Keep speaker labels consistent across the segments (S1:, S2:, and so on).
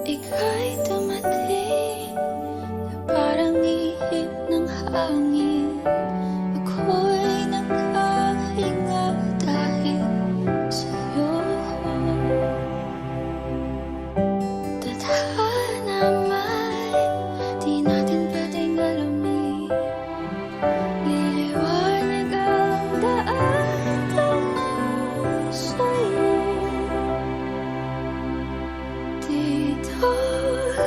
S1: Ika'y dumating na parang ihip ng hangin. Ako'y nagkahinga dahil sa'yo. Tadhana man, di natin pwedeng alamin. Liliwanag ang daan tungo sa'yo. Dito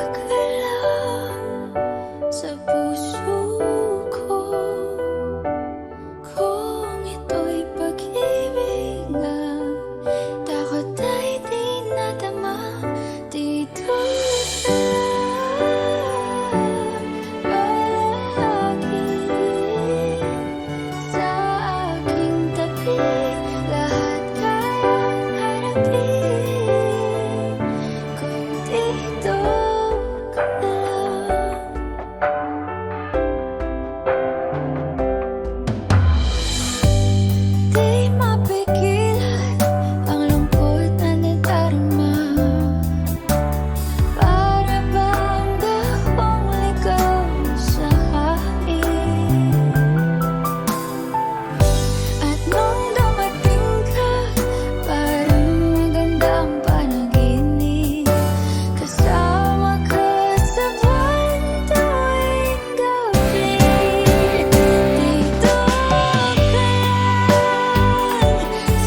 S1: ka lang sa puso ko. Kung ito'y pag-ibig nga, takot ay di nadama. Dito ka lang palagi sa aking tabi. Lahat kayang harapin kung dito ka lang. Di mapigilan ang lungkot na nadarama. Para bang dahong ligaw sa hangin. At nung dumating ka, parang magandang panaginip. Kasama ka sa buwan tuwing gabi. Dito ka lang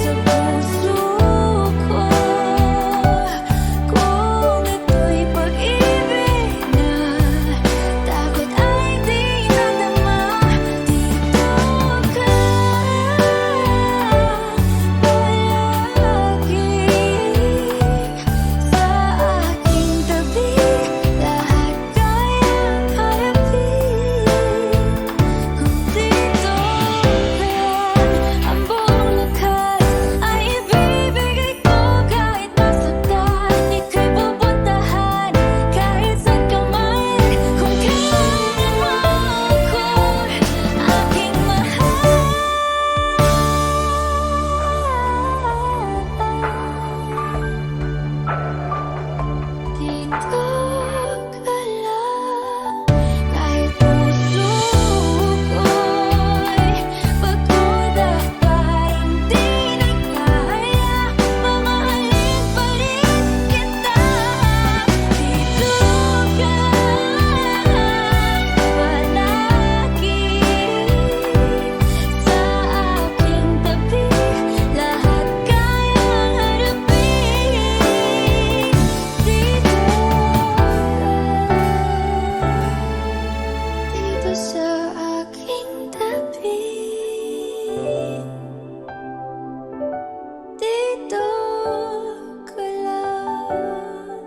S1: sa puso ko. Kung ito'y pag-ibig na, takot ay di nadama. Dito ka palagi sa aking tabi. Lahat kayang harapin kung dito ka lang. Ang buong lakas ay ibibigay ko kahit masaktan. Ika'y pupuntahan kahit saan ka man. Kung kailangan mo ako, aking mahal. Dito ka lang kahit puso ko'y pagod at parang di na kaya. Mamahalin pa rin kita. Dito ka lang palagi sa aking tabi. Lahat kayang harapin. Dito sa aking tabi. Dito ka lang.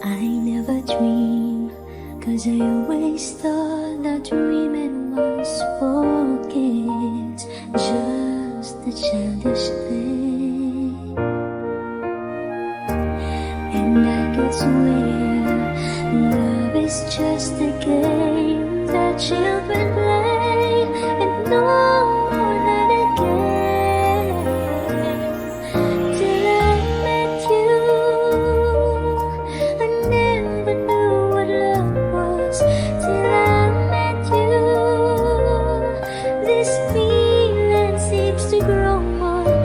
S1: I never dream, 'cause I always thought that dreaming was for kids, just a childish thing. And I could swear love is just a game that children play, and no more than a game. Till I met you, I never knew what love was. Till I met you, this feeling seems to grow more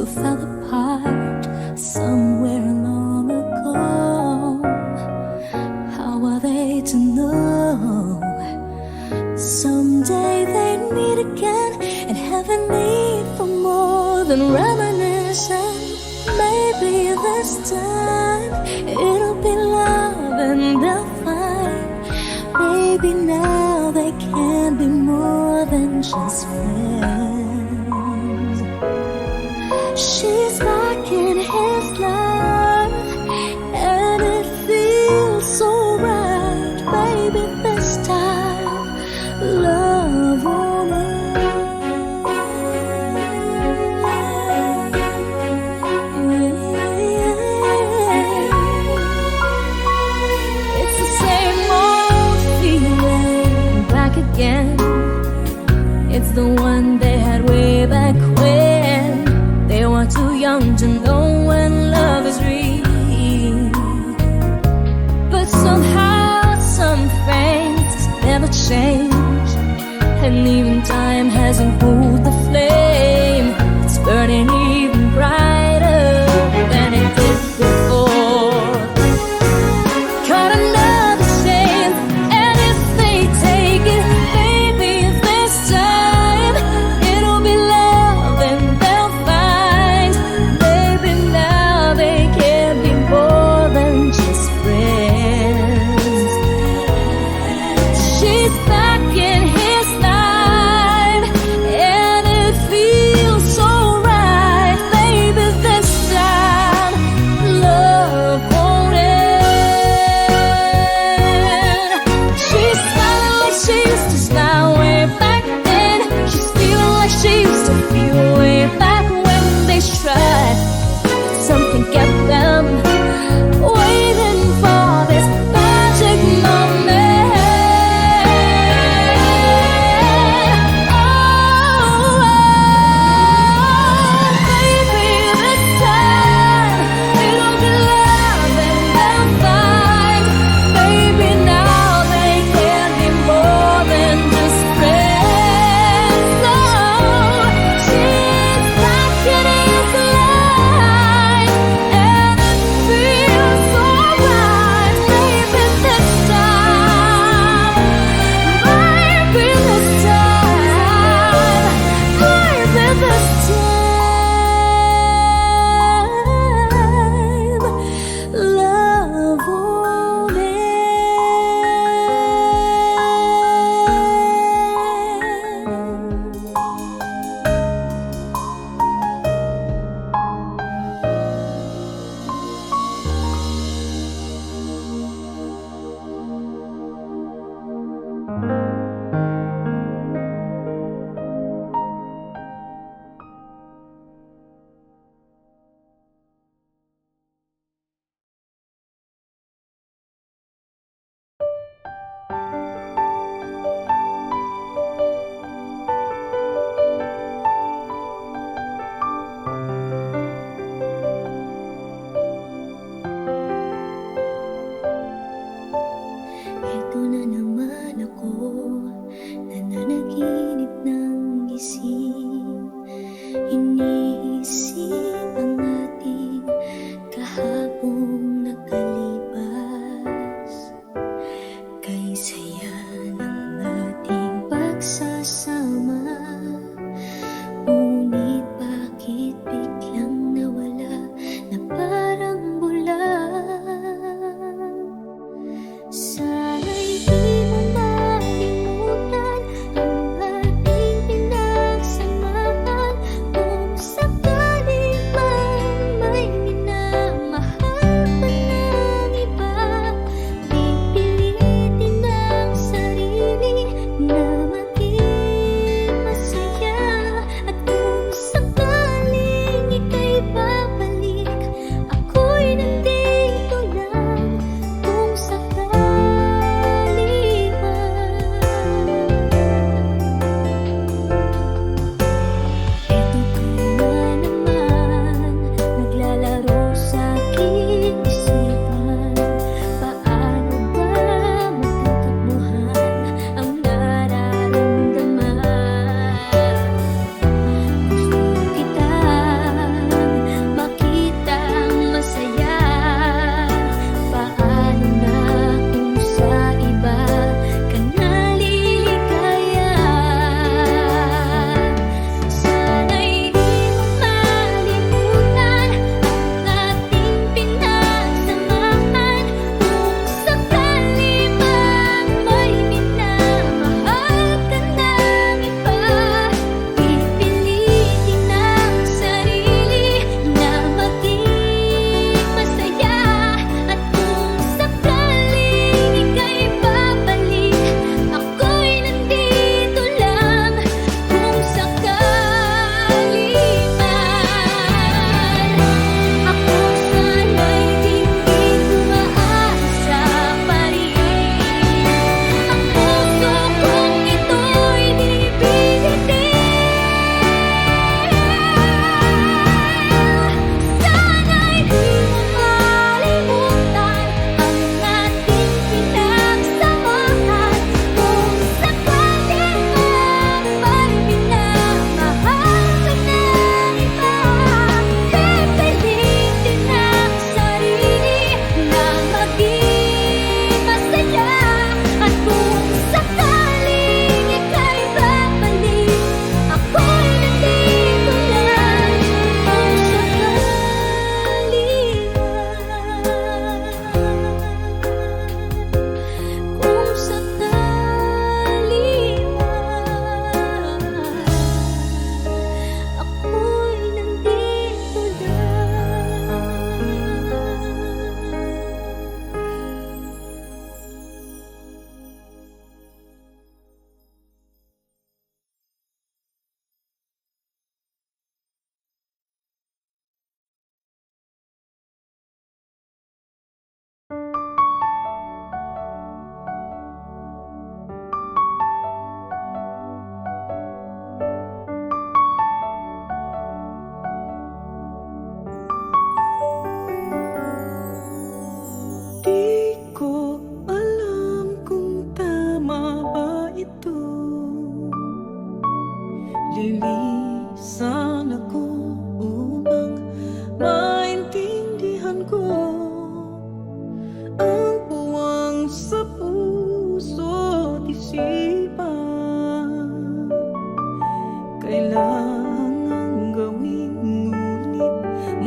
S1: who fell apart somewhere long ago. How are they to know? Someday they'd meet again and have a need for more than reminiscing. Maybe this time it'll be love and they'll find. Maybe now they can be more than just friends. She's back in his life and it feels so right. Maybe this time love won't end. It's the same old feeling back again. It's the one they had way back when they were too young to know when love is real. But somehow some things never change, and even time hasn't cooled the flame. It's burning even brighter than it did before. Caught another chance, and if they take it, maybe this time it'll be love and they'll find. Maybe now they can be more than just friends. She's back in his life and it feels so right.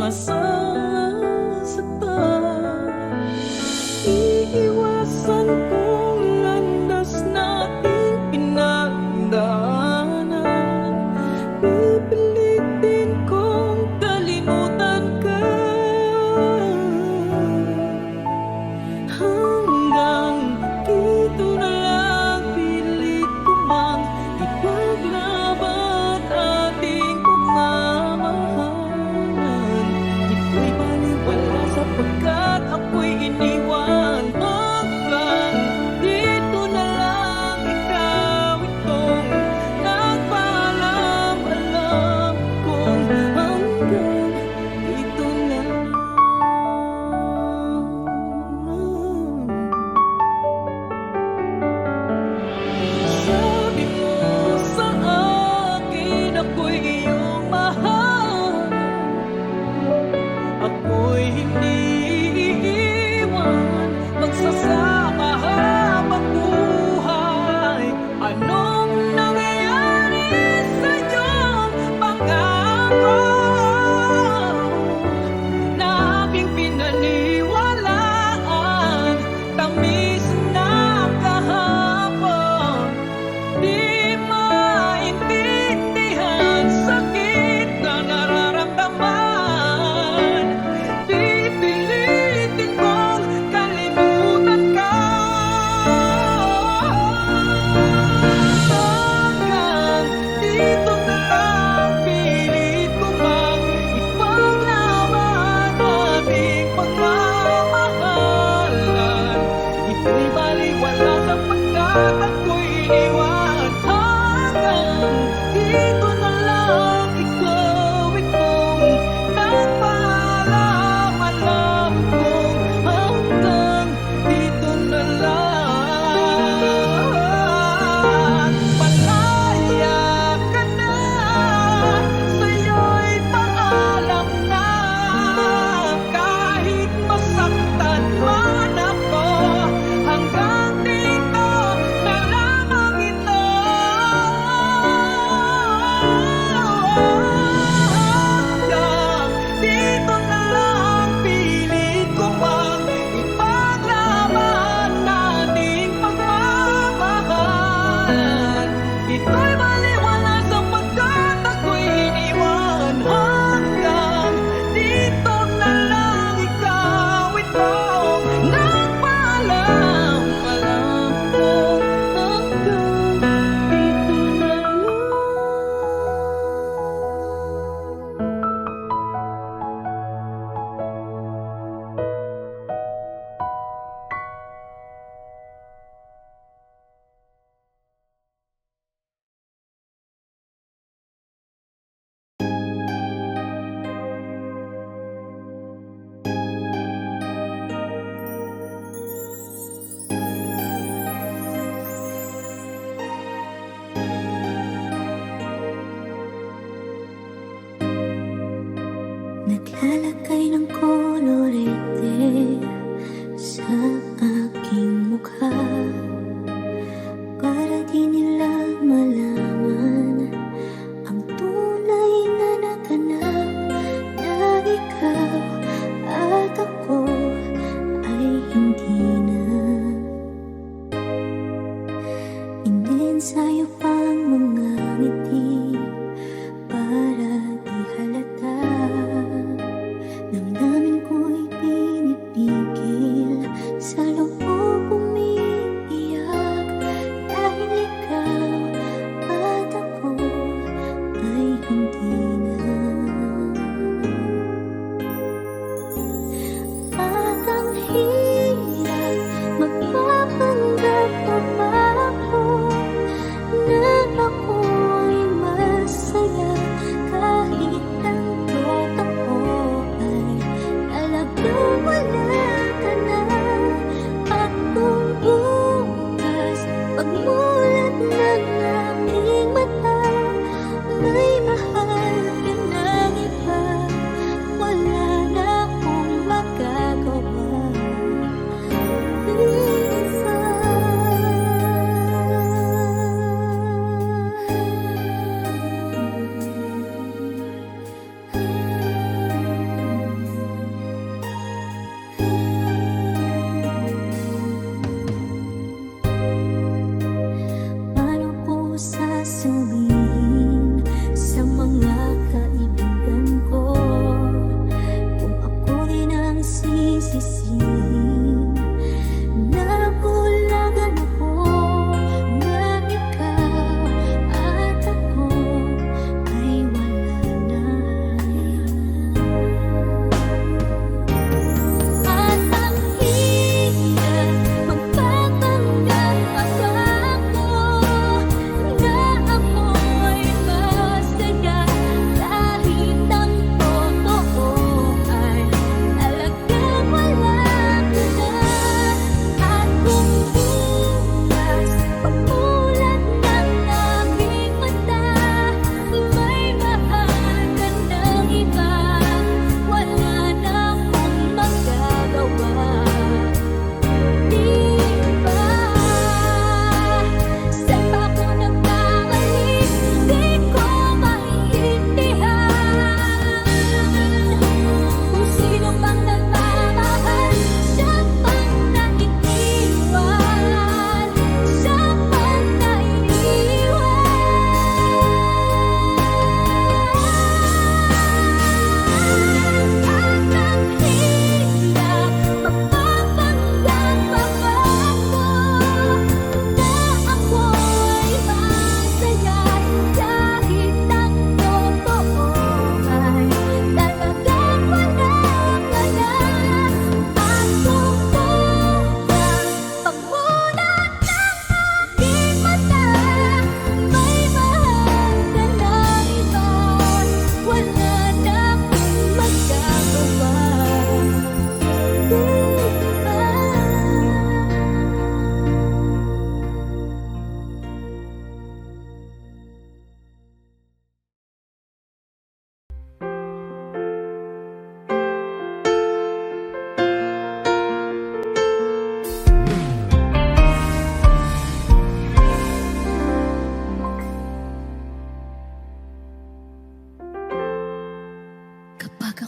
S1: masasaktan. Iiwasan kong landas nating pinagdaanan. Pipilitin kong kalimutan ka. Hanggang dito na lang, pilit ko mang ipaglaban ating pagmamahalan. Ito'y baliwala sapagkat ako'y iniwan. Hanggang dito na lang, ikaw itong nagpaalam. Alam kong hanggang dito na lang. Sabi mo sa akin, ako'y iyong mahal. Ako'y hindi iiwan, magsasama habang buhay. Anong nangyayari sa iyong pangako na aking pinaniwalaan? Tamis ng kahapon, di maintindihan, sakit na nararamdaman. Pipilitin kong kalimutan ka. Hanggang dito na lang, pilit ko mang ipaglaban ating pagmamahalan. Ito'y baliwala sapagkat ako'y iniwan. Hanggang dito na lang, ikaw itong nagpaalam. Alam kong hanggang dito na lang. Malaya ka na, sa'yo'y paalam na. Kahit masaktan man ako, hanggang dito na lamang ito. Hanggang dito na lang, pilit ko mang ipaglaban ating pagmamahalan. Ito'y baliwala sapagkat ako'y iniwan. Hanggang dito na lang, ikaw itong nagpaalam. Alam kong hanggang dito na lang. Naglalagay ng kolorete sa aking mukha para di nila malaman ang tunay na naganap, na ikaw at ako ay hindi na. Inensayo pang mga ngiti para di halata. Damdamin ko'y pinipigil sa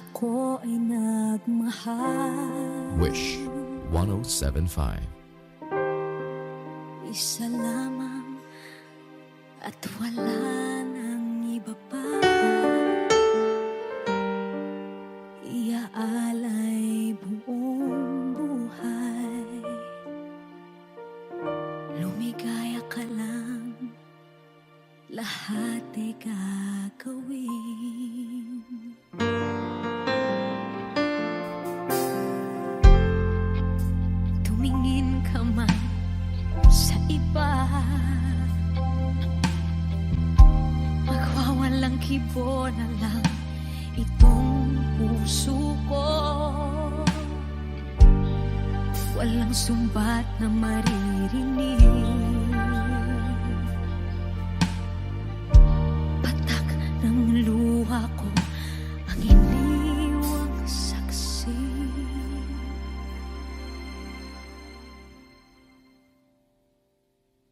S1: ako ay nagmahal.
S2: Wish 107.5.
S1: Isa lamang at wala nang iba pa. Iaalay buong buhay. Lumigaya ka lang, lahat ay gagawin. Tumingin ka man sa iba, magwawalang kibo na lang itong puso ko. Walang sumbat na maririnig, patak ng luha ko ang iniwang saksi.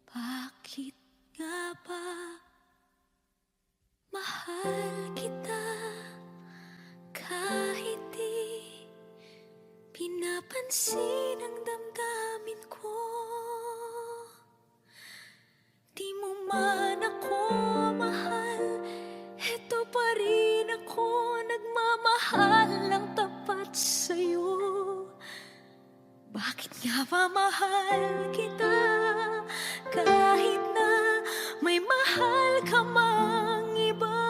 S1: Bakit nga ba mahal kita kahit di pinapansin ang damdamin ko? Di mo man ako mahal, eto pa rin ako nagmamahal ng tapat sa'yo. Bakit nga ba mahal kita kahit na may mahal ka mang iba?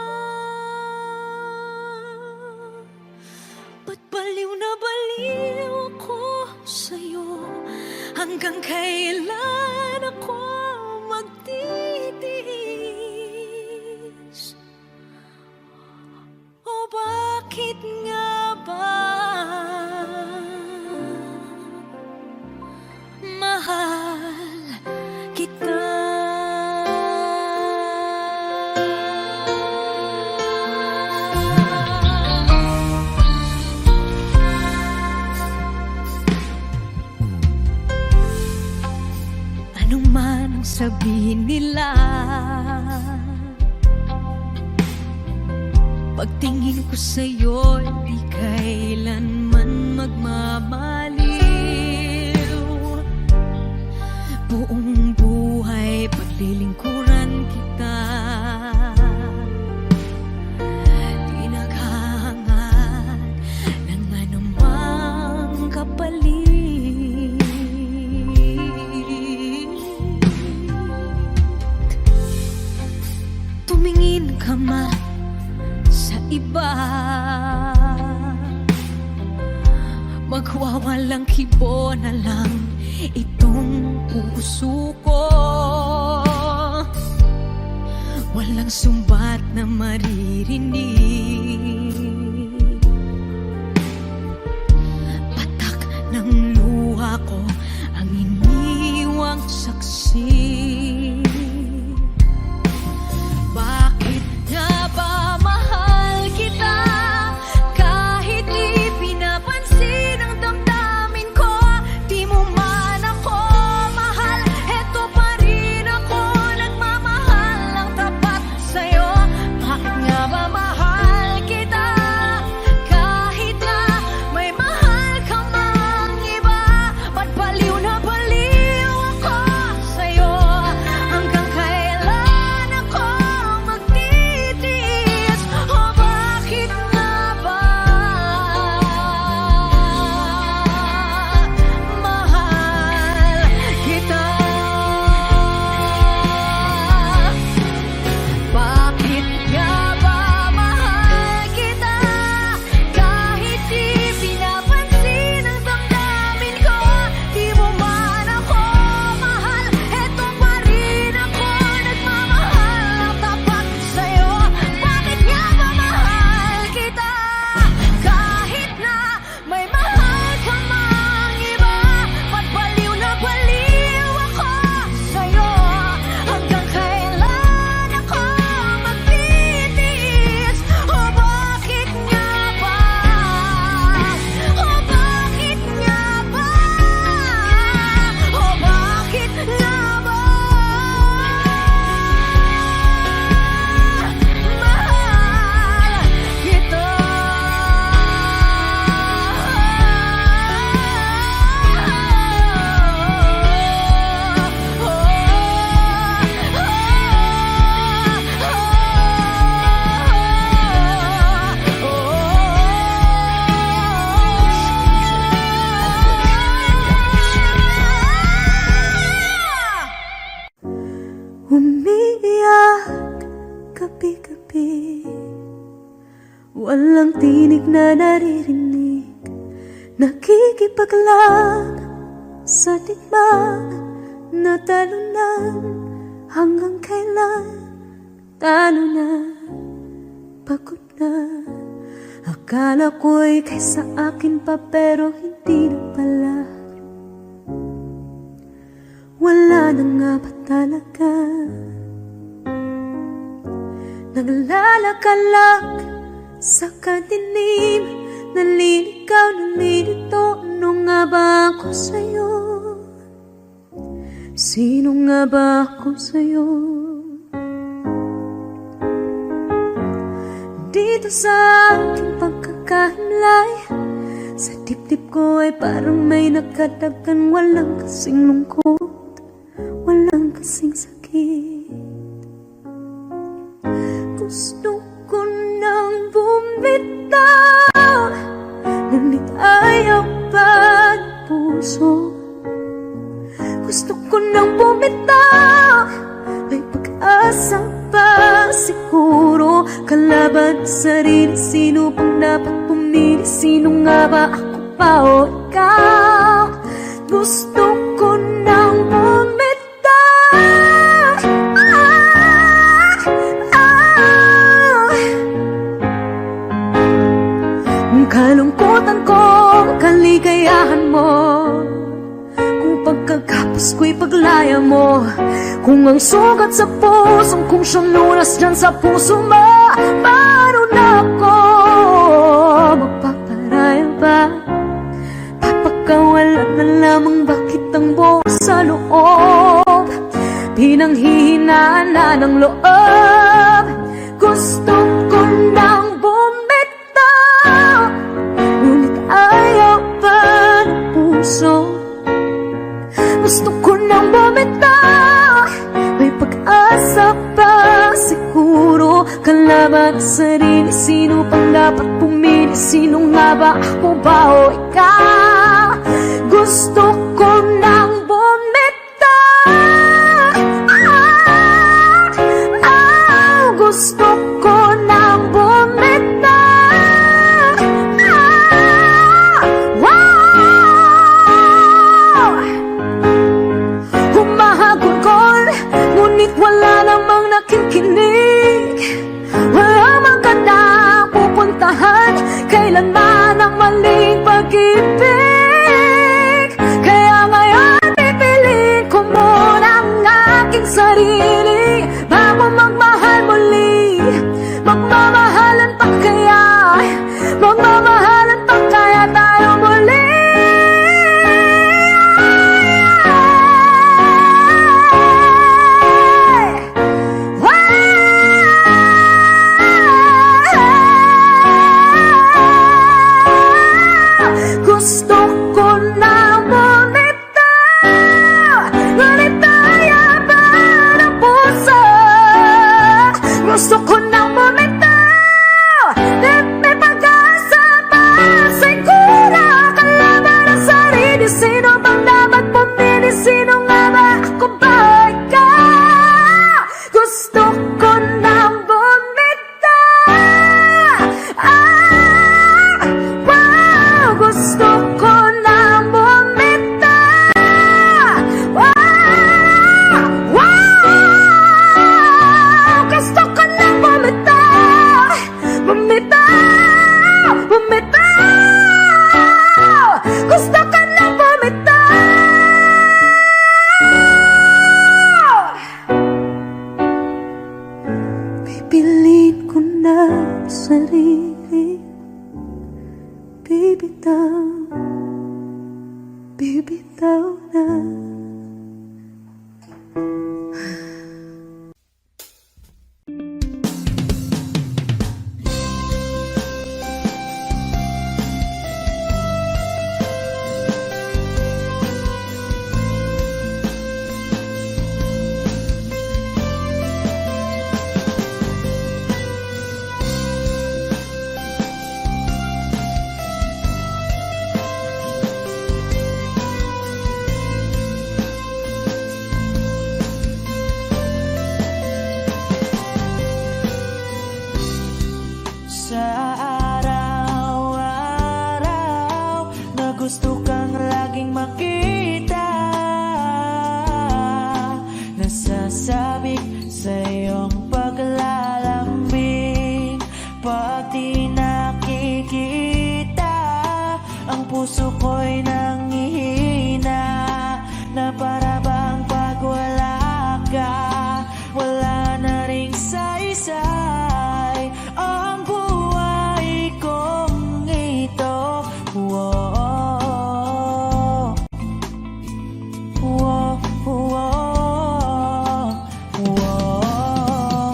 S1: Ba't baliw na baliw ako sa'yo? Hanggang kailan ako magtitiis? O bakit nga ba mahal kita? Ano man ang sabihin nila, pagtingin ko sa'yo, di kailanman magmamaliw. Buong buhay paglilingkuran kita, di naghahangad ng anumang kapalit. Tumingin ka man sa iba, magwawalang kibo na lang itong puso ko. Walang sumbat na maririnig, patak ng luha ko ang iniwang saksi. Bakit nga ba mahal kita kahit di pinapansin ang damdamin ko? Di mo man ako mahal, eto pa rin ako nagmamahal ng tapat sa'yo. Bakit nga ba mahal kita kahit na may mahal ka mang iba? Ba't baliw na baliw ako sa'yo?
S3: Walang tinig na naririnig, nakikipaglaban sa digmaan na talunan. Hanggang kailan talo na, pagod na. Akala ko'y kaysa akin pa, pero hindi na pala. Wala na nga ba talaga? Naglalakalag sa kadilim, naliligaw, nalilito. Ano nga ba ako sa'yo? Sino nga ba ako sa'yo? Dito sa aking pagkakahimlay, sa dibdib ko ay parang may nakadagan. Walang kasing lungkot, walang kasing sakit. Gusto ko nang bumitaw, ngunit ayaw pa ng puso. Gusto ko nang bumitaw, may pag-asa pa siguro. Kalaban sa sarili, sino pang dapat pumili? Sino nga ba, ako pa o ikaw? Gusto ko nang bumitaw. Kalungkutan ko, kaligayahan mo, kung pagkagapos ko'y paglaya mo. Kung ang sugat sa pusong kung siyang lunas dyan sa puso mo, paano na ako magpaparaya ba? Papakawalan na lamang, bakit ang buo sa loob? Pinanghihinaan na ng loob. Gusto ko nang bumitaw, ngunit ayaw pa ng puso. Gusto ko nang bumitaw, may pag-asa pa siguro. Kalaban sa sarili, sino pang dapat pumili? Sino nga ba, ako ba o ikaw? Gusto ko nang bumitaw. Gusto ko nang bumitaw. Humahagulgol, ngunit wala namang nakikinig. Wala mang gandang pupuntahan, kailanman ang maling pag-ibig. Kaya ngayon pipiliin ko muna ang aking sarili bago magmahal muli. Magmamahalan pa kaya, magmamahalan pa kaya tayo muli. Gusto ko na bumitaw, ngunit ayaw pa ng puso. Gusto ko na bumitaw, may pag-asa pa siguro. Kalaban ang sarili, sino bang dapat pumili? Sino nga ba, ako ba ikaw? Gusto ko na bumitaw. Gusto ko na bumitaw. Gusto ko na bumitaw. Bumitaw, bumitaw. Gusto ko na bumitaw. Pipiliin ko na sarili, bibitaw, bibitaw na.
S4: puso ko'y nanghihina, na para bang pag wala ka, wala na ring saysay ang buhay kong ito. Whoa, whoa, whoa, whoa.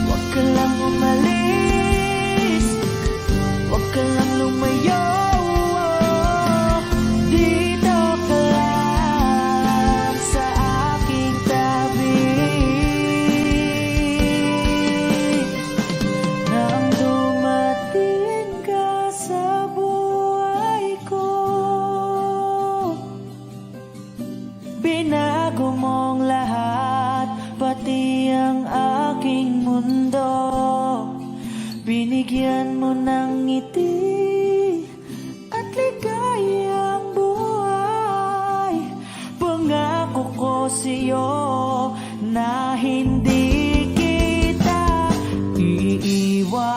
S4: Huwag ka lang umalis, huwag ka lang lumayo. Dito ka lang sa aking tabi. Nang dumating ka sa buhay ko, binago mong lahat, pati ang aking mundo. Binigyan mo ng ngiti at ligayang buhay. Pangako ko sa'yo na hindi kita iiwan.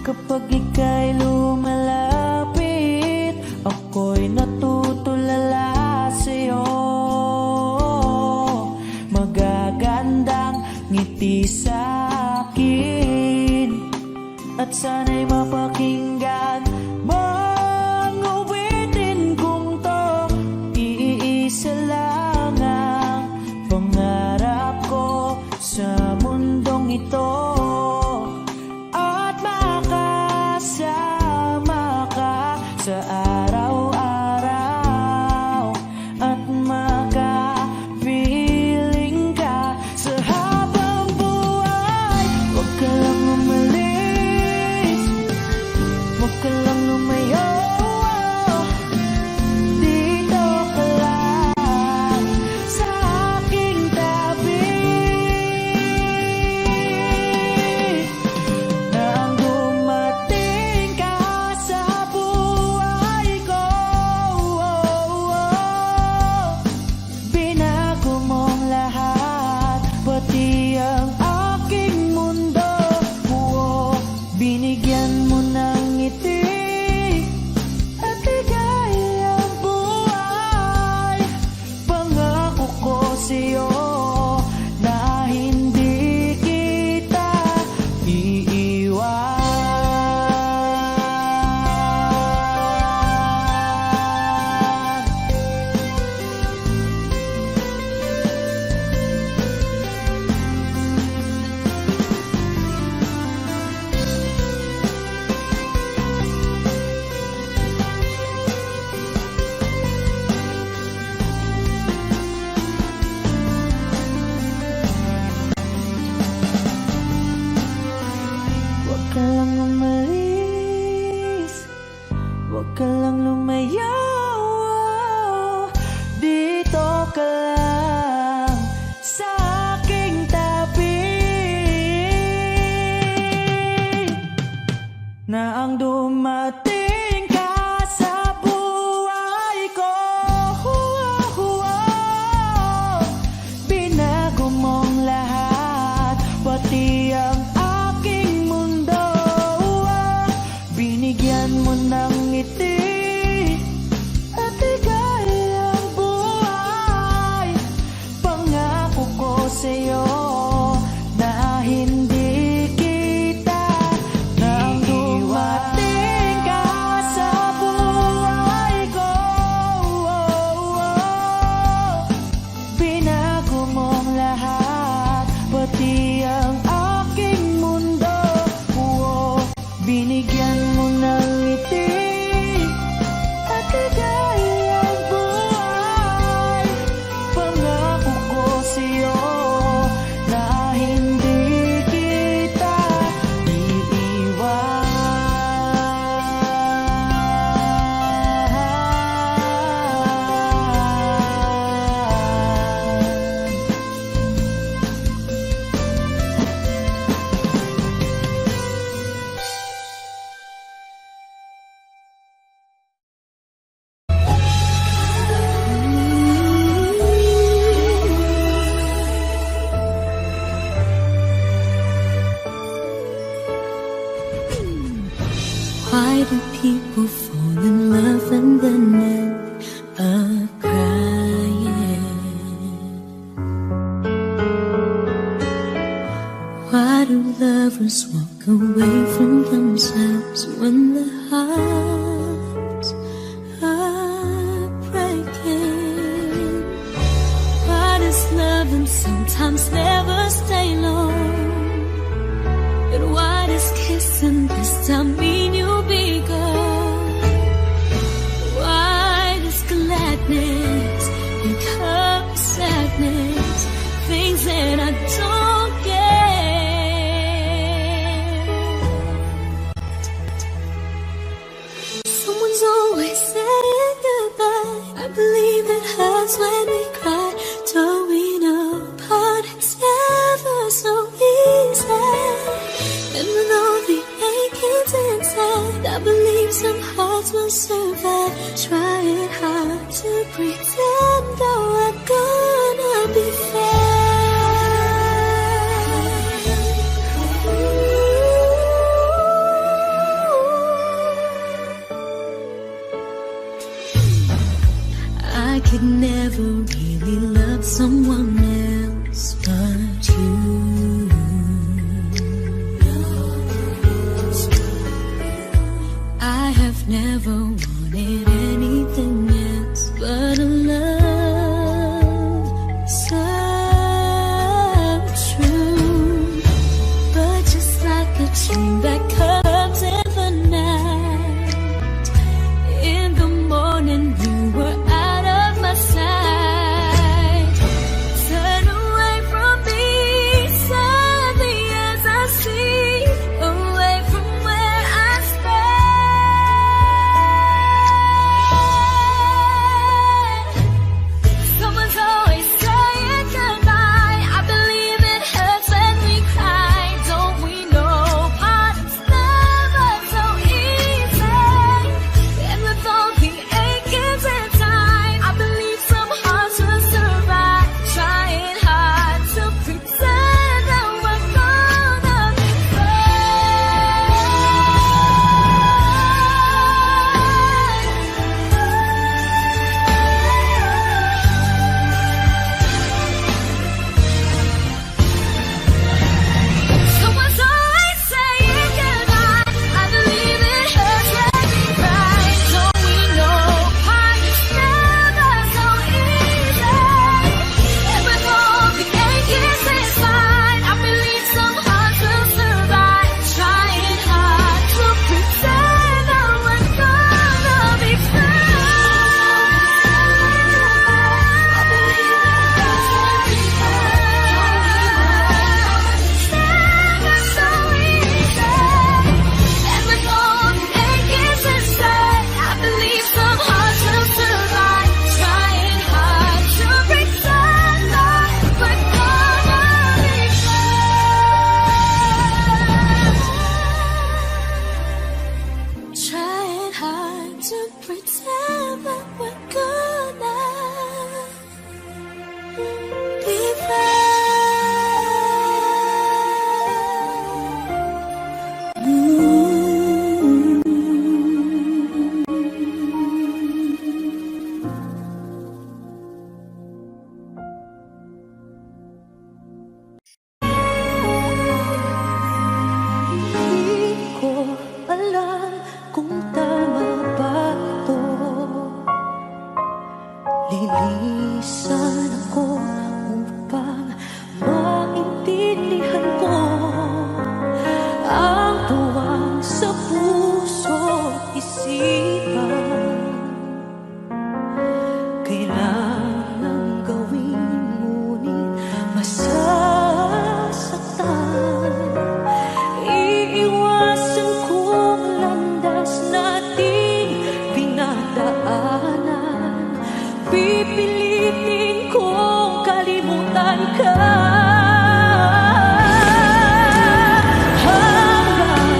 S4: Kapag ika'y lumalapit, ako'y natutulala sa'yo. Magagandang ngiti sa'kin, at sana'y mapakinggan mong uwitin kong to. Iisa lang ang pangarap ko sa mundong ito, at makasama ka sa araw-araw, at makapiling ka sa habang buhay. Huwag ka lang umalis, huwag ka lang lumayo. Dito ka lang sa aking tabi. Nang dumating ka sa buhay ko, binago mong lahat, pati ang aking mundo. Binigyan mo ng ngiti at ligayang buhay. Pangako ko sa'yo na hindi kita iiwan. Huwag ka lang umalis, huwag ka lang lumayo. Dito ka lang sa aking tabi. Na ang dumating ka sa buhay ko, binago mong lahat, pati ang aking mundo. Binigyan mo ng ngiti at ligayang buhay. Pangako ko sa'yo na hindi kita nang dumating ka sa buhay ko. Binago mong lahat, pati ang aking mundo. Binigyan mo ng ngiti
S1: people fall in love and then end up crying? Why do lovers walk away from themselves when the hearts are breaking? Why does loving sometimes never stay long? And why does kissing this time mean you'll be gone? Why does gladness become sadness? Things that I don't get. Someone's always saying goodbye. I believe it hurts when we cry. Don't we know apart it's never so easy? And with all the achings inside, I believe some hearts will survive. Trying hard to pretend that we're gonna be fine. I could never really love someone else but you. I have never wanted anything else but a love so true. But just like a dream that comes in the night, in the morning you were out of my sight. Turn away from me, sadly as I see, away from where I stand. Someone's always saying goodbye. I believe it hurts when we cry. Don't we know part it's never so easy? And with all the achings inside, I believe some hearts will survive. Trying hard to pretend that we're gonna be Someone's always saying goodbye. I believe it hurts when we cry. Don't we know part it's never so easy? And with all the achings inside, I believe some hearts will survive. Trying hard to pretend that we're gonna be fine. I believe it hurts when we never so easy. And with all the achings inside, I believe some hearts will survive. Trying hard to pretend that we're gonna be fine. Trying hard to pretend that we're gonna be
S3: Di ko alam kung tama ba ito. Lilisan ako upang maintindihan ko ang tuwang sa puso't isipan. Kailangan gawin ngunit masasaktan. Iiwasan kong landas nating pinagdaanan. Pipilitin kong kalimutan ka. Hanggang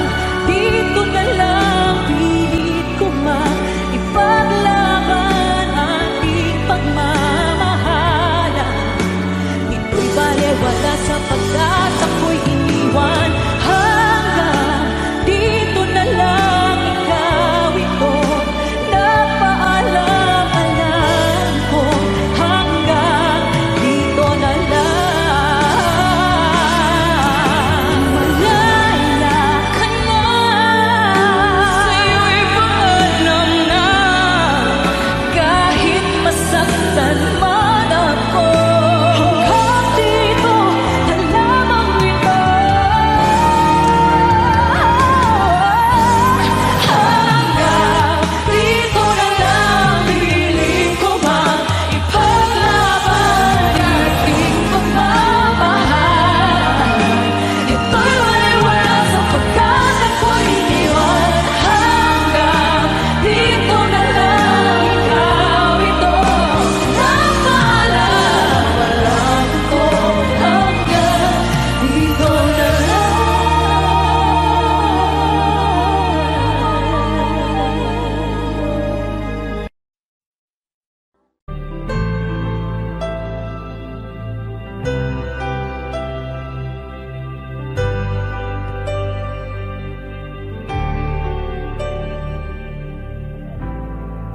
S3: dito na lang, pilit ko man ipaglaban ating pagmamahalan. Ito'y balewala sapagkat ako'y iniwan. Hanggang dito na lang, ikaw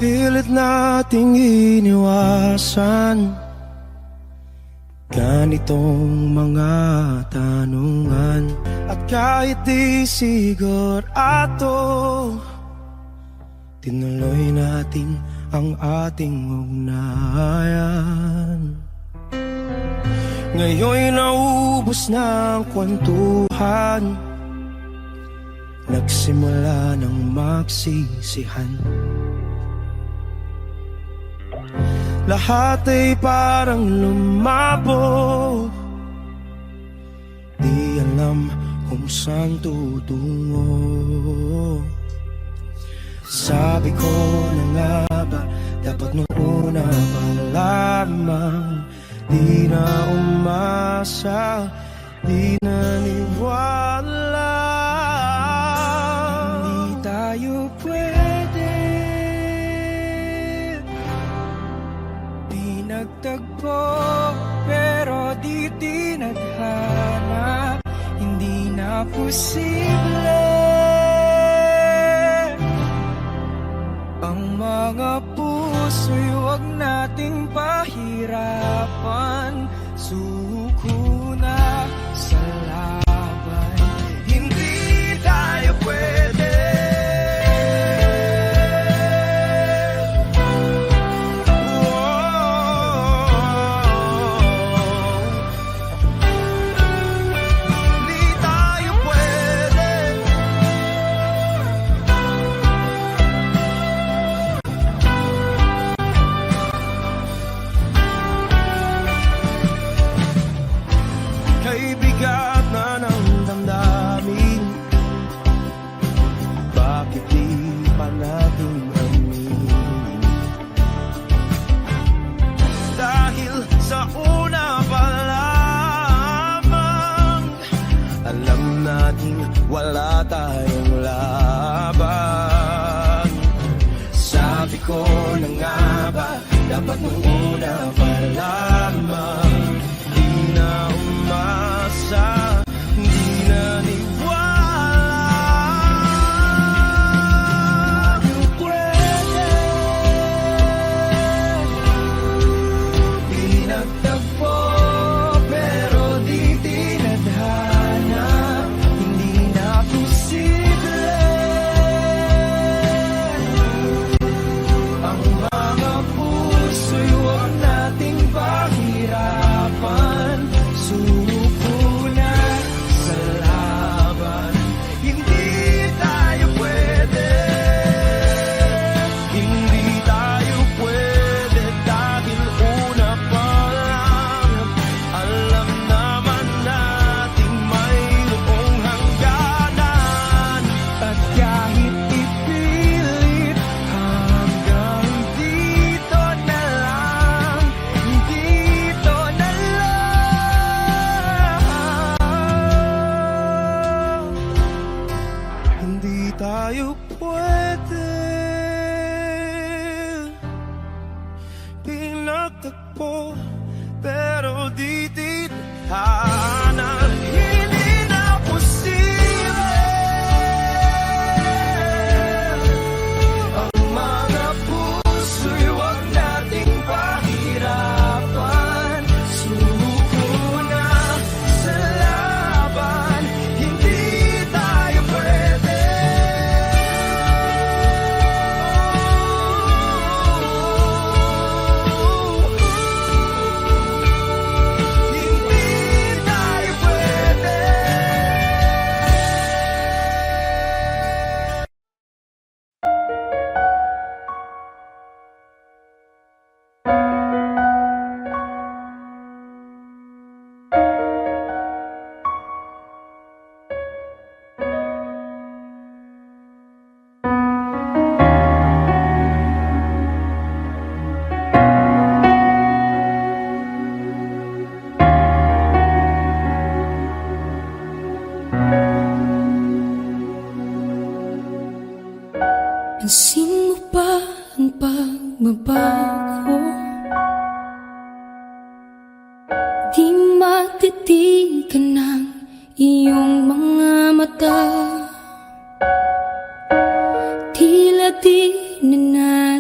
S5: Pilit nating iniwasan ganitong mga tanungan. At kahit di sigurado, tinuloy natin ang ating ugnayan. Ngayon'y naubos na ang kwentuhan, nagsimula ng magsisihan. Lahat ay parang lumabo, di alam kung saan tutungo. Sabi ko na nga ba, dapat nung una pa lamang, di na umasa, di naniwala. Hindi tayo pwede pinagtagpo, pero di tinadhana. Hindi na posible ang mga puso'y huwag nating pahirapan. Suko na sa laban, hindi tayo pwede. Hindi tayo pwede. Kay bigat na ng damdamin, bakit di pa natin aminin? Dahil sa una pa lamang, alam natin wala tayong laban. Sabi ko na nga ba, dapat nung una pa lamang, di na umasa, di naniwala. Pwede pinagtagpo, pero di tinadhana. Hindi na posible ang mga puso'y huwag nating pahirapan. Suko na sa laban, hindi tayo pwede. Hindi tayo pwede dahil una pa lang, alam naman natin mayroong hangganan. At kahit ipilit, hanggang dito na lang, dito na lang. Hindi tayo pwede pinagtagpo, pero di tinadhana. Hindi na posible ang mga puso'y huwag nating pahirapan. Suko na sa laban, hindi tayo pwede. Hindi tayo pwede.
S3: Pansin mo ba ang pagbabago? Di matitigan ng iyong mga mata. Tila di na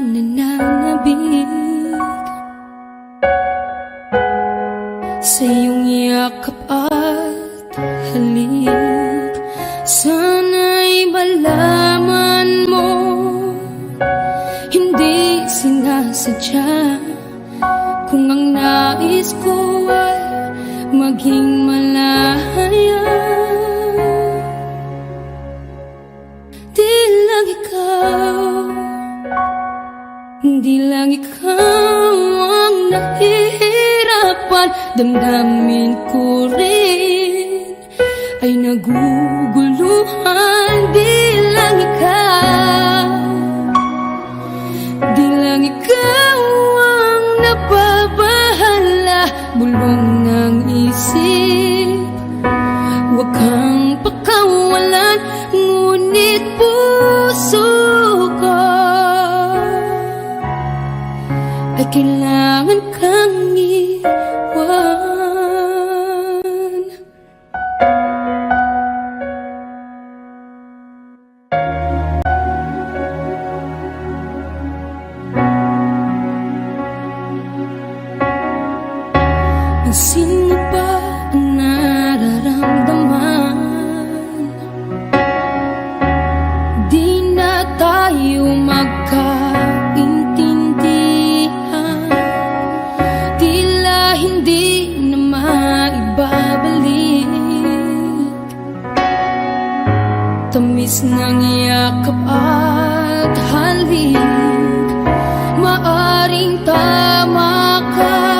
S6: sinasadya. Kung ang nais ko ay maging malaya, di lang ikaw, di lang ikaw ang nahihirapan. Damdamin ko rin ay naguguluhan. Di lang ikaw, di lang ikaw ang napabahala. Bulong ng isip, huwag kang pakawalan, ngunit puso ko ay kailangan kang iwan. Sino ba ang nararamdaman? Di na tayo magkaintindihan, tila hindi na maibabalik. Tamis ng yakap at halik, maaring tama ka.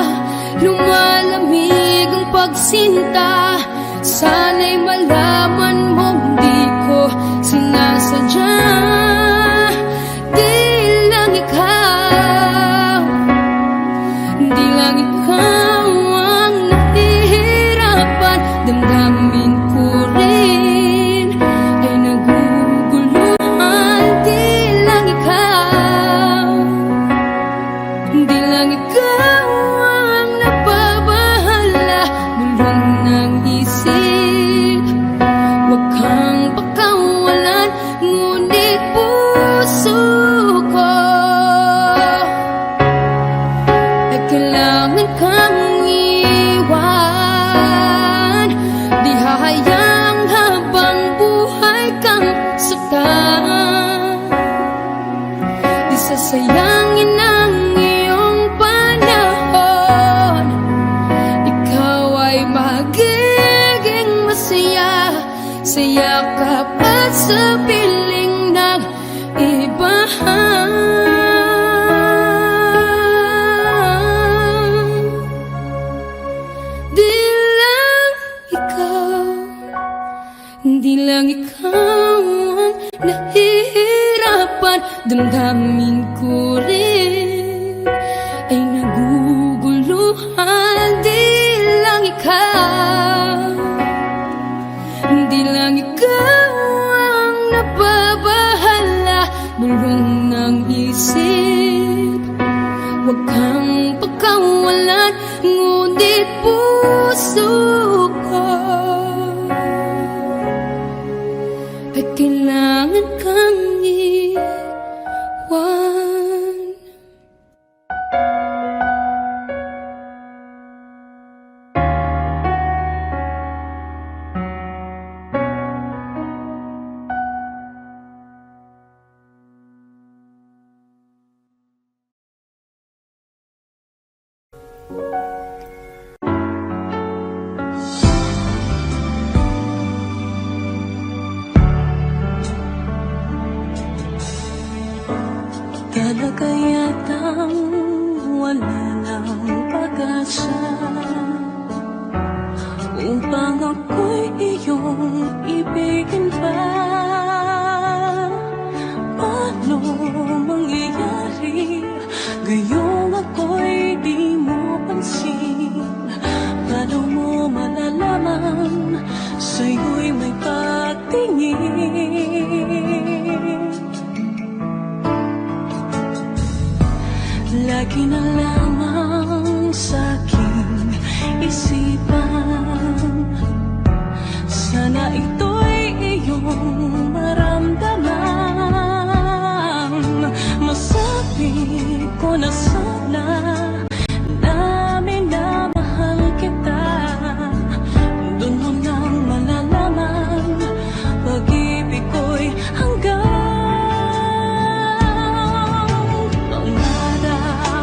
S6: Lumalamig ang pagsinta, sana'y malaman mong di ko sinasadya. Di lang ikaw, di lang ikaw ang nahihirapan. Damdamin ko rin ay naguguluhan. Di lang ikaw, di lang ikaw ang napabahala. Bulong ng isip, huwag kang pakawalan, ngunit puso ko ay kailangan kang iwan. Di hahayang habang buhay kang saktan, di sasayangin ang iyong panahon. Ikaw ay magiging masaya sa yakap at sa piling ng iba. Di lang ikaw, di lang ikaw ang nahihirapan. Damdamin ko rin ay naguguluhan. Di lang ikaw, di lang ikaw ang napabahala. Bulong ng isip, huwag kang pakawalan, ngunit puso ko ay kailangan kang iwan.
S3: Talaga yatang wala ng pag-asa upang ako'y iyong ibigin pa. Paano mangyayari gayong ako'y di mo pansin? Paano mo malalaman sa'yo'y may pagtingin? Lagi na lamang sa'king isipan, sana ito'y iyong maramdaman. Masabi ko na sana na minamahal kita. Doon mo nang malalaman pag-ibig ko'y hanggang pangarap.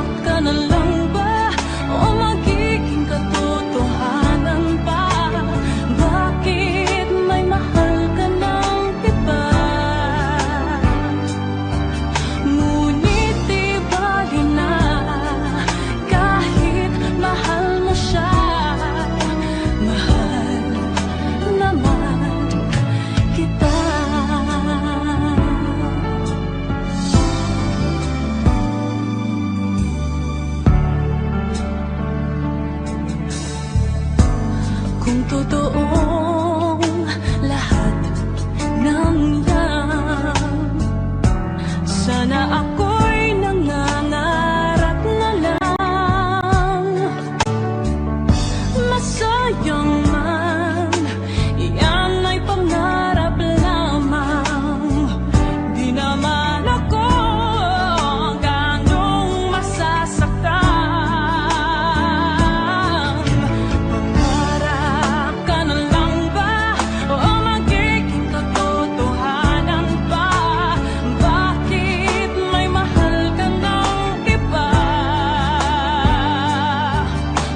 S3: totoong lahat ng yan. Sana ako'y nangangarap na lang, masayang man, iyan ay pangarap lamang. Di naman ako ganong masasaktan. Pangarap ka na lang ba o magiging katotohanan pa? Bakit may mahal ka ng iba?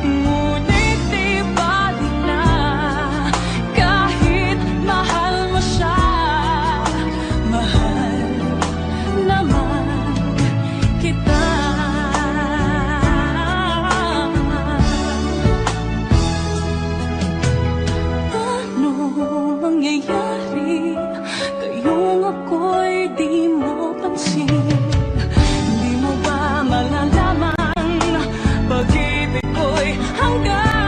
S3: Ngunit di bali na kahit mahal mo siya. Mahal naman kita. Ano mangyayari kayong ako'y di mo pansin? Di mo ba malalaman pag-ibig ko'y hanggang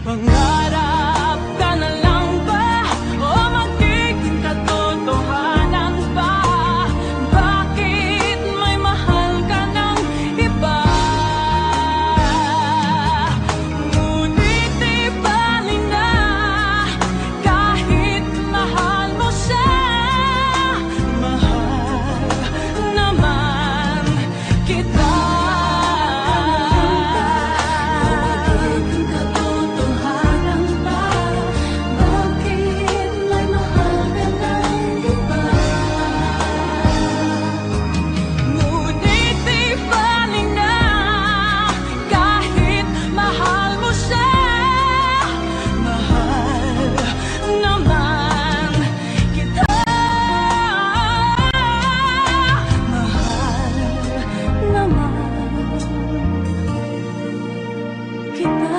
S3: pangarap ka na lang ba o magiging katotohanan pa? Bakit may mahal ka ng iba? Ngunit di bali na kahit mahal mo siya. Mahal naman kita. Magiging katotohanan pa? Bakit may mahal ka ng iba? Ngunit di bali na kahit mahal mo siya. Mahal naman kita. Mahal naman kita.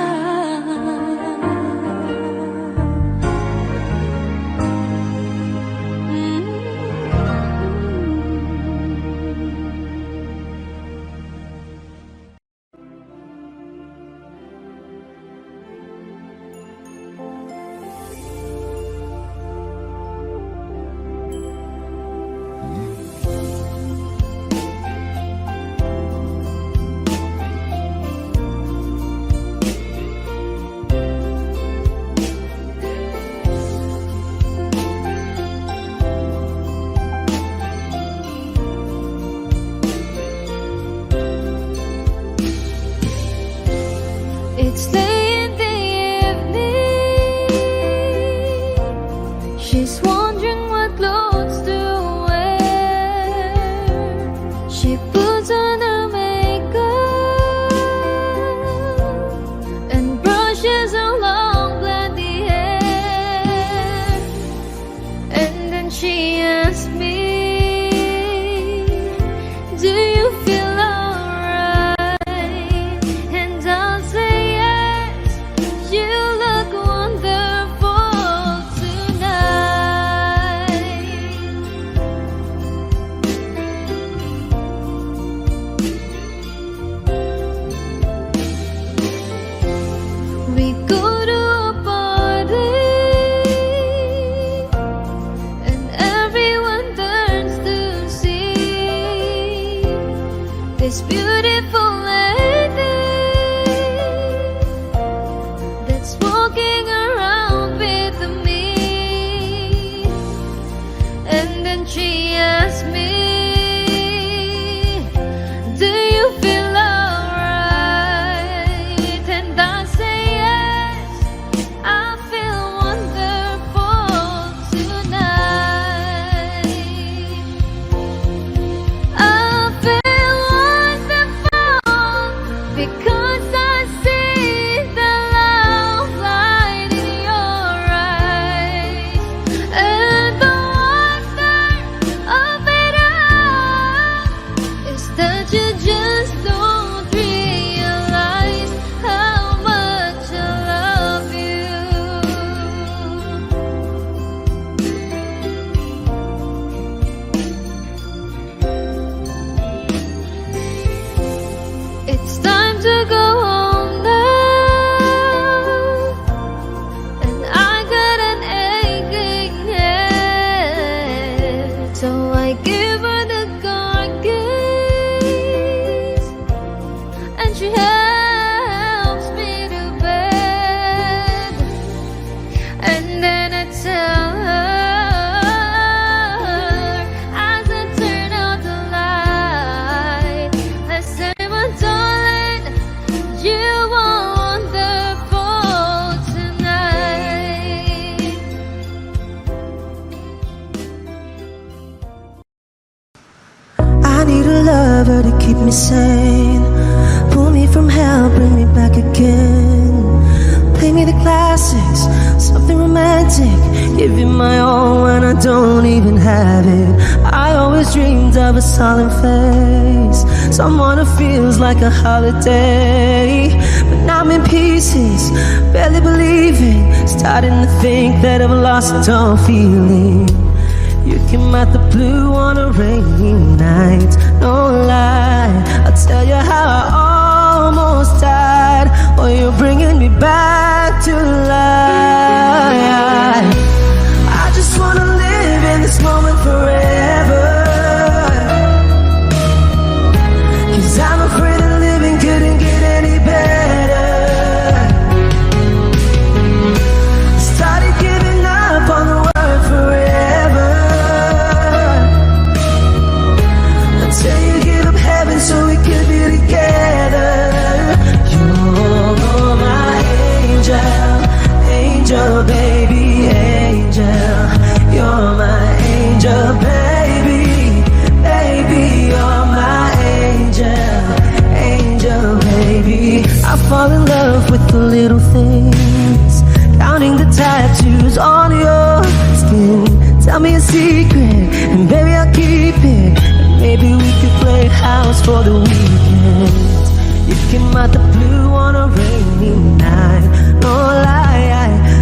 S1: It's late in the evening. She's wondering what clothes to wear. She puts on her makeup and brushes her long blondy hair. And then she asks me, do you feel alright? And I'll say yes, you look wonderful tonight.
S4: lover to keep me sane. Pull me from hell, bring me back again. Play me the classics, something romantic. Give you my all when I don't even have it. I always dreamed of a solemn face, someone who feels like a holiday. But now I'm in pieces, barely believing, starting to think that I've lost all feeling. You came out the blue on a rainy night, no lie. I'll tell you how I almost died. Oh, you're bringing me back to life. I just wanna live in this moment forever, 'cause I'm afraid that living couldn't get any better. Started giving up on the word forever, until you give up heaven so we could be together. You're my angel, angel baby, angel. You're my angel baby, baby. You're my angel, angel baby. I fall in love with the little things, counting the tattoos on your skin. Tell me a secret, and baby I'll keep it. And maybe we could play house for the weekend. You came out the blue on a rainy night, no lie.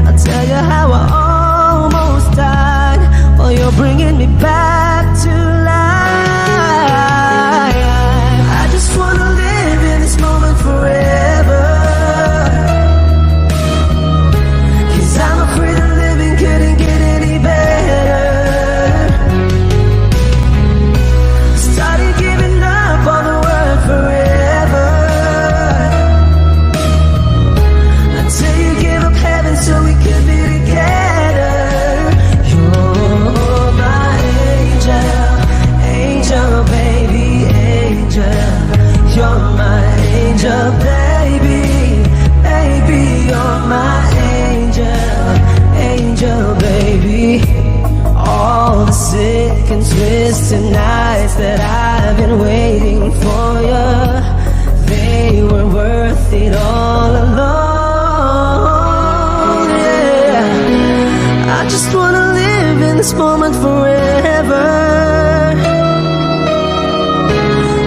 S4: I'll tell you how I almost died. Oh, you're bringing me back to life. I just wanna live in this moment forever, 'cause I'm afraid that living couldn't get any better. Started giving up on the word forever, until you give up heaven so we could be together. You're my angel, angel baby, angel. You're my angel baby, baby. You're my angel, angel baby. All the sick and twisted nights that I've been waiting for you, they were worth it all alone. Yeah, I just wanna live in this moment forever,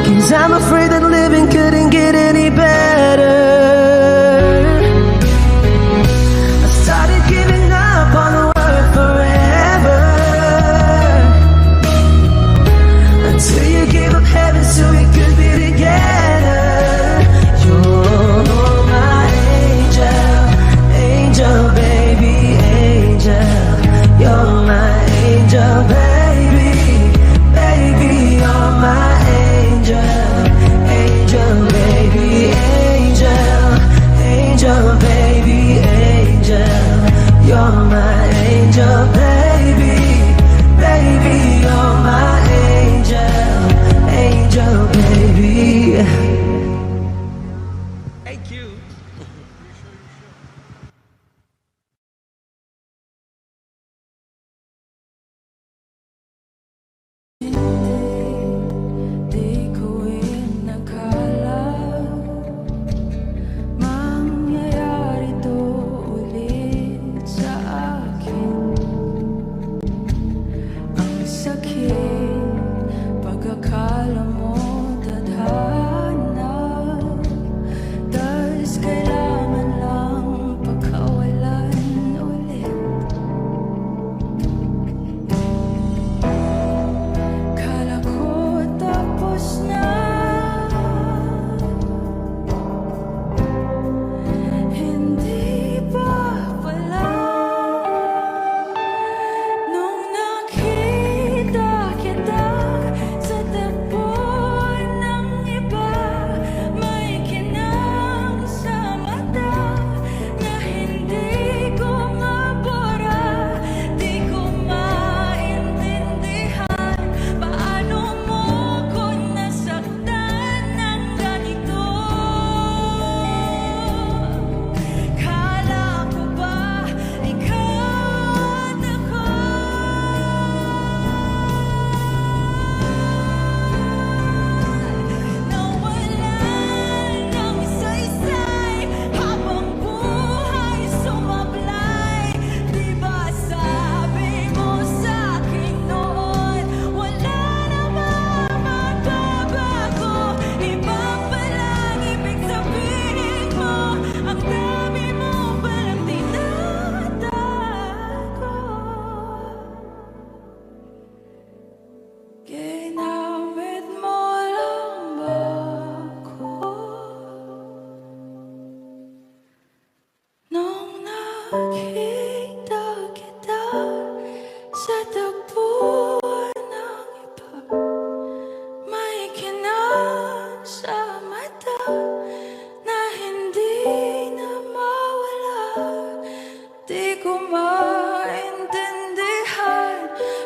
S4: 'cause I'm afraid that living couldn't get any better. I started giving up on the word forever, until you gave up heaven so we could be together. You're my angel, angel baby, angel. You're my angel baby, baby. You're my angel, angel baby, angel. Angel baby, angel. You're my angel baby, baby. You're my angel, angel baby.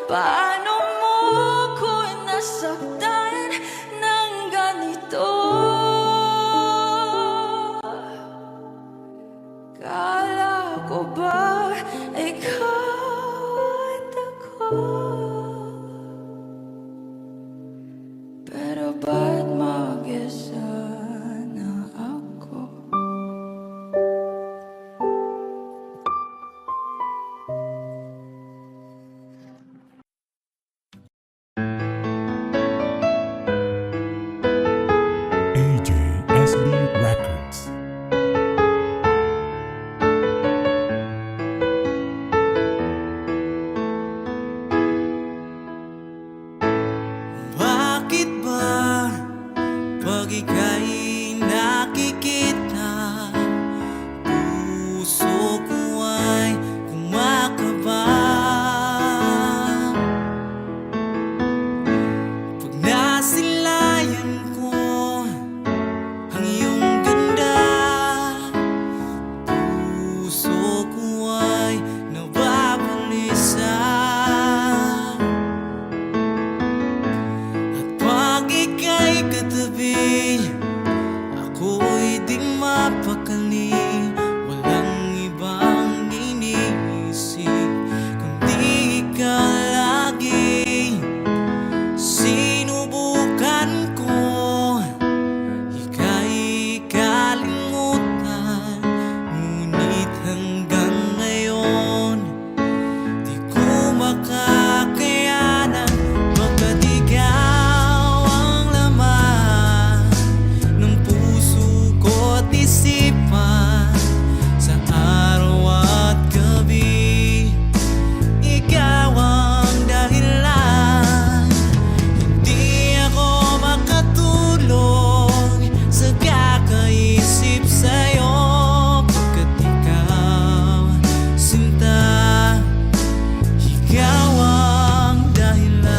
S1: Paano mo ko nasaktan ng ganito? Kala ko ba ikaw at ako? Pero ba't mag-isa na ako?
S7: AJSB Records.
S5: Bakit ba pag ika'y nakikita, puso ko ay kumakaba? Pag nasilayan ko ang iyong ganda, puso ko ay nababalisa. Pag ika'y katabi, ako'y di mapakali. Walang ibang iniisip kundi ikaw lagi. Sinubukan ko ika'y kalimutan, ngunit hanggang ngayon di ko makakayanan. Pagkat ikaw ang laman ng puso ko't isipan, sa araw at gabi ikaw ang dahilan. Hindi ako makatulog sa kakaisip sa'yo, pagkat ikaw, sinta, ikaw ang dahilan.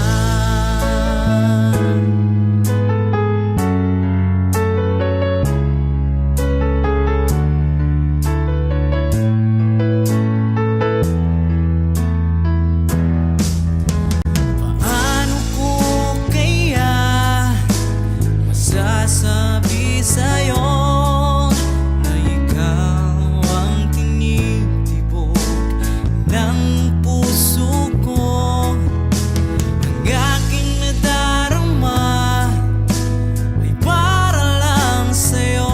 S5: Paano ko kaya masasabi sa'yo na ikaw ang tinitibok ng puso ko? Ang aking nadarama ay para lang sa'yo.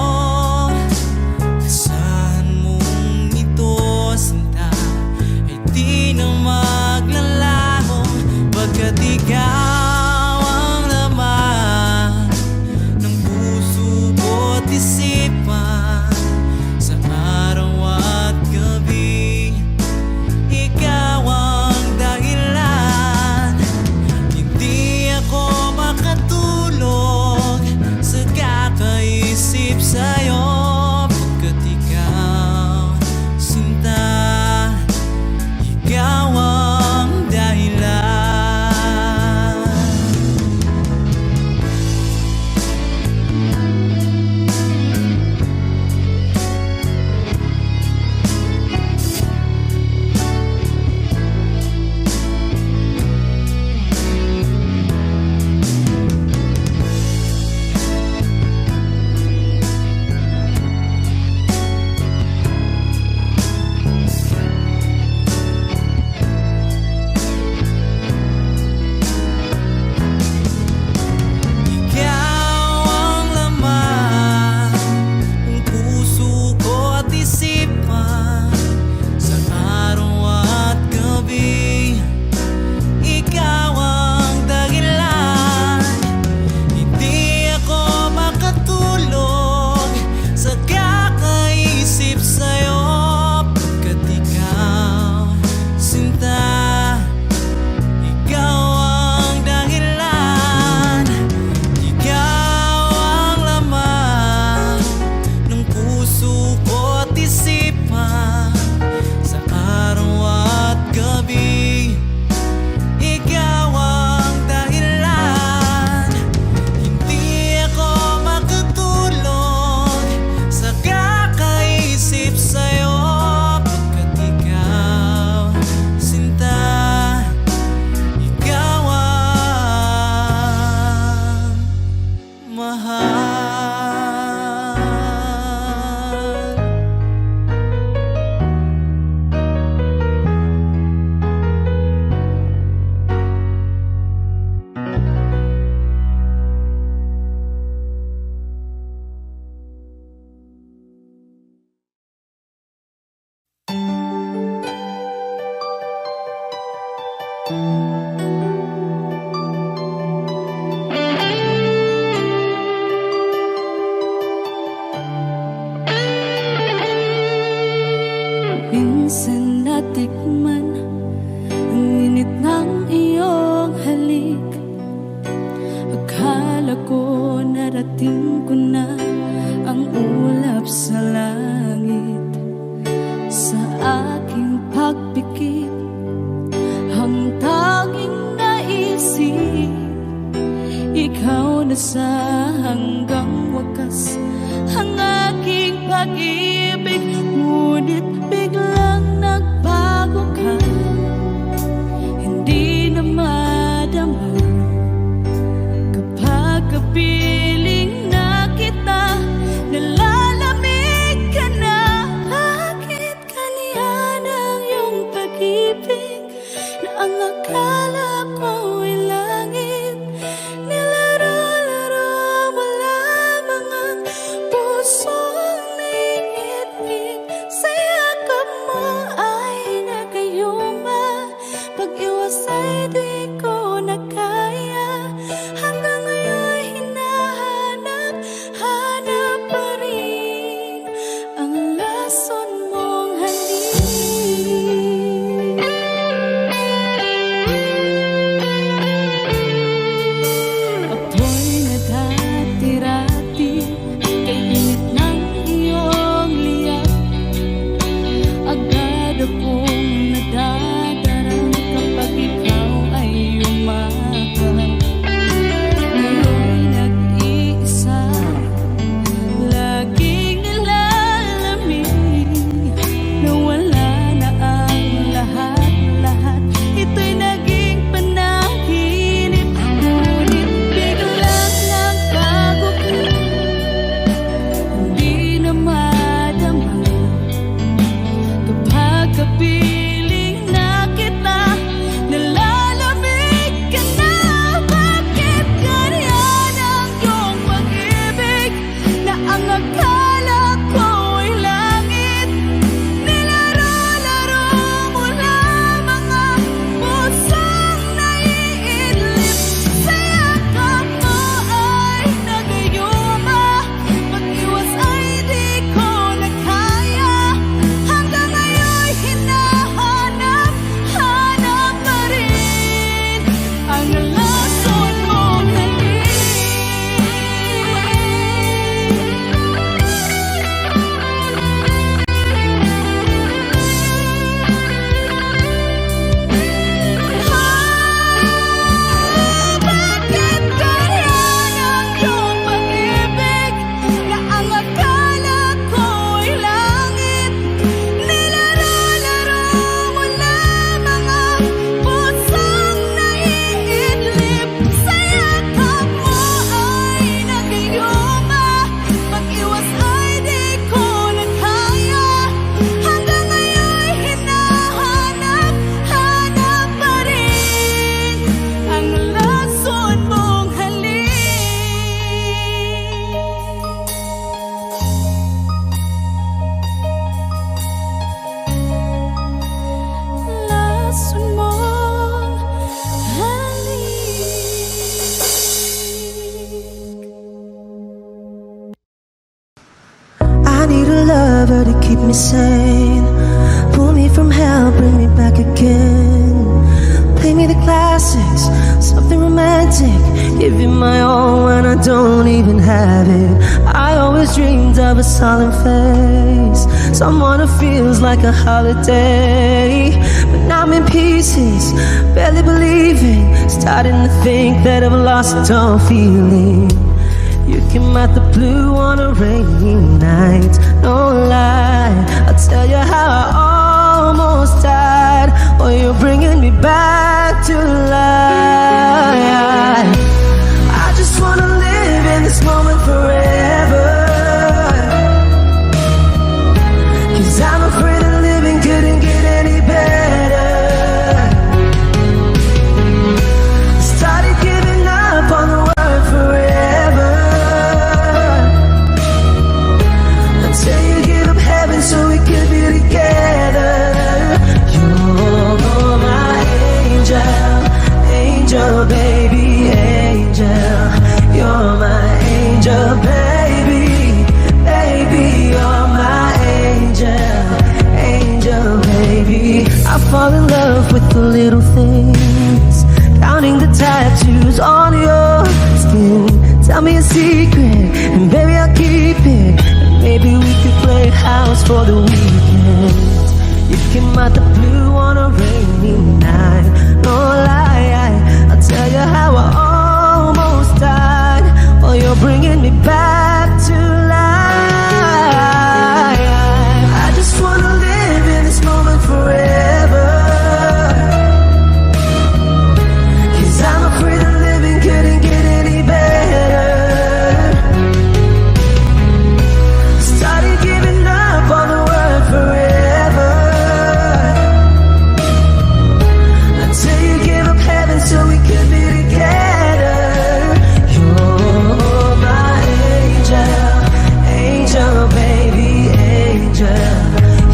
S5: Asahan mong ito, sinta, ay di na maglalaho, pagkat ikaw ang laman ng puso ko't isipan, sa araw at gabi ikaw ang dahilan. Hindi ako makatulog sa kakaisip sa'yo, pagkat ikaw, sinta, ikaw ang dahilan.
S6: Minsan natikman ang init ng iyong halik. Akala ko narating ko na ang ulap sa langit. Sa aking pagpikit, ang tanging naisip, ikaw na sa hanggang wakas ang aking pag-ibig. Ngunit biglang nagbago ka, hindi na madama kapag kapiling na kita. Nalalamig ka na. Bakit kaniyan ang iyong pag-ibig na ang akala ko ay langit? Nilaro-laro mo lamang ang pusong naiinip. Sa yakap mo ay nagayuma, pag-iwas ay di ko na kaya. Hanggang ngayon hinahanap pa rin ang lason mong halik. Apoy na dati-rati, kay init ng iyong liyak. Agad akong nadadarang kapag ikaw ay umakap. Ngayon'y nag-iisa, laging nilalamig. Nawala na ang lahat-lahat, ito'y naging panaginip. Ngunit biglang nagbago ka, hindi na madama kapag kapiling na kita. Nalalamig ka na. Bakit ganyan ang iyong pag-ibig na ang akala ko ay langit? Nilaro-laro mo lamang ang pusong naiinlip. Sa yakap mo ay nagayuma, pag-iwas ay di ko na kaya. Hanggang ngayon hinahanap pa rin ang lason mong halik. Bakit ganyan ang iyong pag-ibig na ang akala ko ay langit? Nilaro-laro mo lamang ang pusong naiidlip. Sa yakap mo ay nagayuma, pag-iwas ay di ko na kaya. Hanggang ngayon hinahanap pa rin ang lason mong halik. Lason mong halik.
S4: I need a lover to keep me sane, pull me from hell, bring me back again. Play me the classics, something romantic, give you my all when I don't even have it. I always dreamed of a solemn face, someone who feels like a holiday. But now I'm in pieces, barely believing, starting to think that I've lost all feeling. You came out the blue on a rainy night, no lie, I'll tell you how I almost died. Oh, you're bringing me back to life. I just wanna live in this moment forever, 'cause I'm afraid that living couldn't get any better. Started giving up on the word forever, until you give up heaven so we could be together. You're my little things, counting the tattoos on your skin. Tell me a secret, and baby I'll keep it. And maybe we could play house for the weekend. You came out the blue on a rainy night. No lie, I'll tell you how I almost died. While you're bringing me back to life. I just wanna live in this moment forever. 'Cause I'm afraid that living couldn't get any better. Started giving up on the word forever, until you gave up heaven so we could be together. You're my angel, angel baby, angel.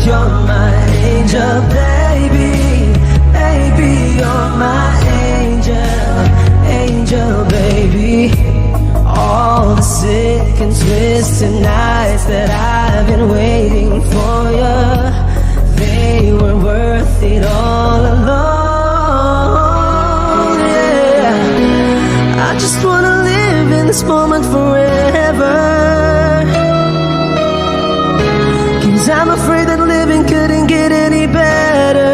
S4: You're my angel baby, baby. You're my angel, angel baby. All the sick and twisted nights that I've been waiting for you, they were worth it all alone. Yeah, I just wanna live in this moment forever. 'Cause I'm afraid that living couldn't get any better.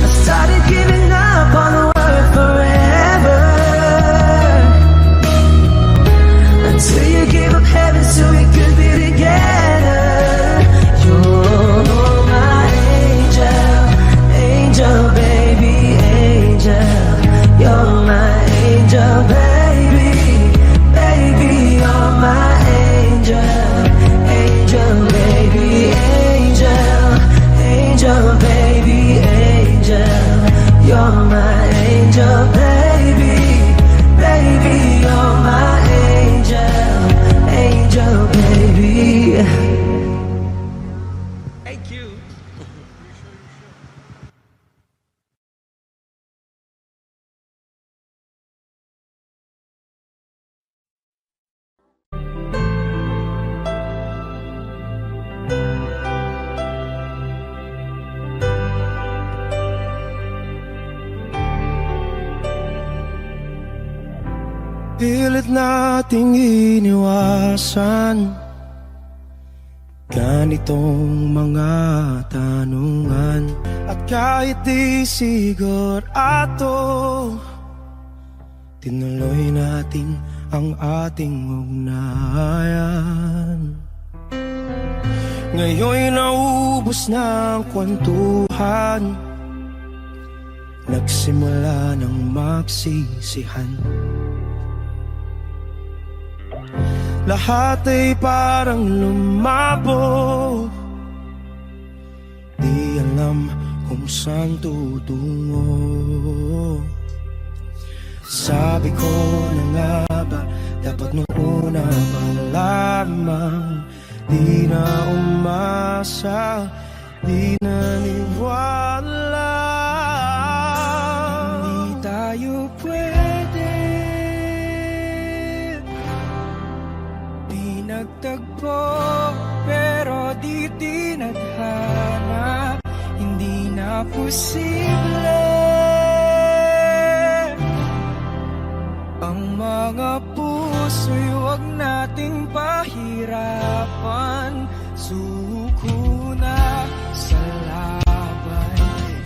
S4: I started giving up on the word forever, until you gave up heaven so we could be together. You're my angel, angel baby, angel. You're my angel baby, baby. You're my angel, angel baby, angel, angel baby, angel. You're my angel baby, baby. You're my angel, angel baby.
S5: Thank you. Pilit nating iniwasan ganitong mga tanungan. At kahit di sigurado, tinuloy natin ang ating ugnayan. Ngayon'y naubos na ang kwentuhan, nagsimula ng magsisihan. Lahat ay parang lumabo, di alam kung saan tutungo. Sabi ko na nga ba, dapat nung una pa lamang, di na umasa, di naniwala. Hindi tayo pwede, di nagtagpo, pero di tinadhana. Hindi na posible ang mga puso'y huwag nating pahirapan. Suko na sa laban,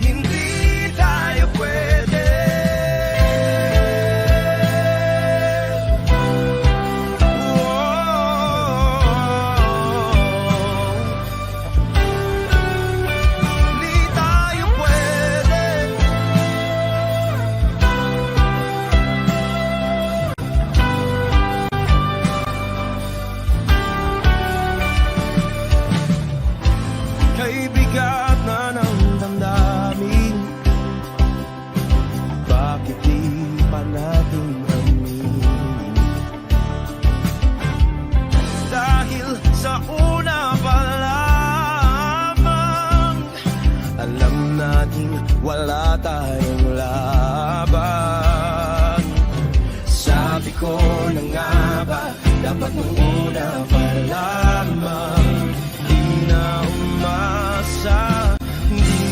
S5: hindi tayo pwede. Hindi tayo pwede. Kay bigat na ng damdamin, bakit di pa natin aminin? Dahil sa una pa lamang, alam natin wala tayong laban. Sabi ko na nga ba, dapat nung una pa lamang, di na umasa, di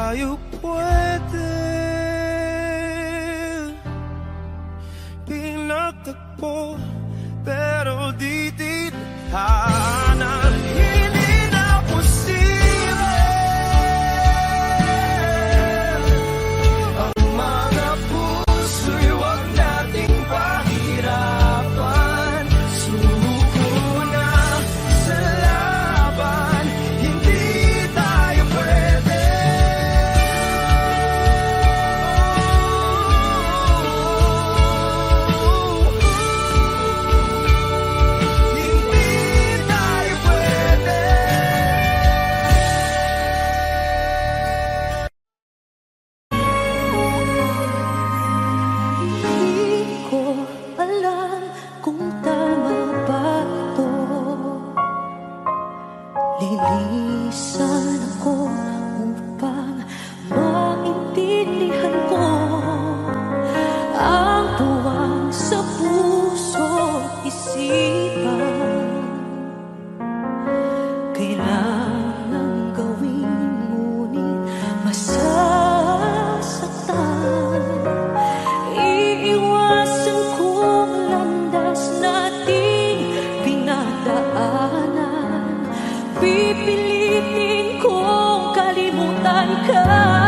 S5: tayo pwede pinagtagpo, pero di tithanan. Hindi na posible ang mga puso'y wag nating pahirapan. Sumuko na sa laban, hindi tayo pwede. Hindi tayo pwede.
S3: Di ko alam kung tama ba ito. Lilisan ako upang maintindihan ko ang tuwang sa puso't isipan. Kailangang gawin ngunit masasaktan. Iiwasan kong landas nating pinagdaanan. Pipilitin kong kalimutan ka.